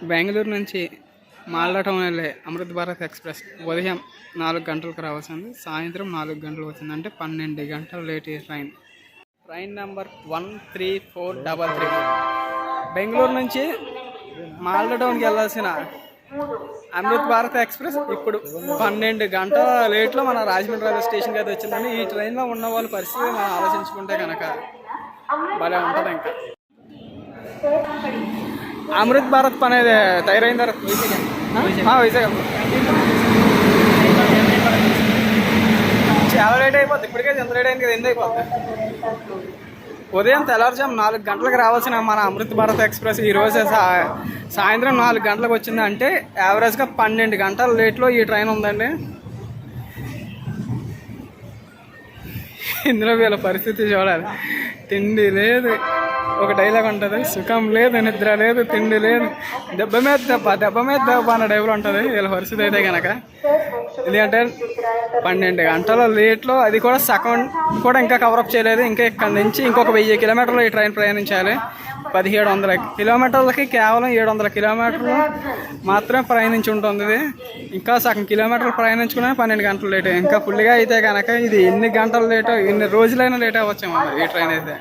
బెంగళూరు నుంచి మాల్డా టౌన్ వెళ్ళే అమృత్ భారత్ ఎక్స్ప్రెస్ ఉదయం 4 గంటలకు రావాల్సింది, సాయంత్రం 4 గంటలకు వచ్చింది. అంటే 12 గంటలు లేట్ ఈ ట్రైన్. ట్రైన్ నెంబర్ 13433 బెంగళూరు నుంచి మాల్డా టౌన్కి వెళ్ళాల్సిన అమృత్ భారత్ ఎక్స్ప్రెస్ ఇప్పుడు 12 గంటల లేట్లో మన రాజమండ్రి రైల్వే స్టేషన్కి అయితే వచ్చిందని. ఈ ట్రైన్లో ఉన్న వాళ్ళ పరిస్థితి మనం ఆలోచించుకుంటే కనుక భలే ఉంటుంది. ఇంకా అమృత్ భారత్ పని అనేది తయారైన తర్వాత వైజాగ్ చాలా లేట్ అయిపోద్ది. ఇప్పటికే ఎంత లేట్ అయింది కదా, ఎందుకు అయిపోద్ది. ఉదయం తెల్లారుజాము 4 గంటలకు రావాల్సిన మన అమృత్ భారత్ ఎక్స్ప్రెస్ ఈరోజు సాయంత్రం 4 గంటలకు వచ్చింది. అంటే యావరేజ్గా 12 గంటల లేట్లో ఈ ట్రైన్ ఉందండి. ఇందులో వీళ్ళ పరిస్థితి చూడాలి. తిండి లేదు, ఒక డైలాగ్ ఉంటుంది, సుఖం లేదు, నిద్ర లేదు, తిండి లేదు, దెబ్బ మీద దెబ్బ అన్న టైపులో ఉంటుంది వీళ్ళ పరిస్థితి అయితే కనుక. ఎందుకంటే 12 గంటల లేట్లో, అది కూడా సగం కూడా ఇంకా కవరప్ చేయలేదు. ఇంకా ఇక్కడ నుంచి ఇంకొక 1000 కిలోమీటర్లు ఈ ట్రైన్ ప్రయాణించాలి. 1700 కిలోమీటర్లకి కేవలం 700 కిలోమీటర్లు మాత్రమే ప్రయాణించి ఉంటుంది. ఇది ఇంకా సగం కిలోమీటర్లు ప్రయాణించుకునే 12 గంటలు లేట్. ఇంకా ఫుల్గా అయితే కనుక ఇది ఎన్ని గంటలు లేటో, ఎన్ని రోజులైనా లేట్ అవ్వచ్చేమో ఈ ట్రైన్ అయితే.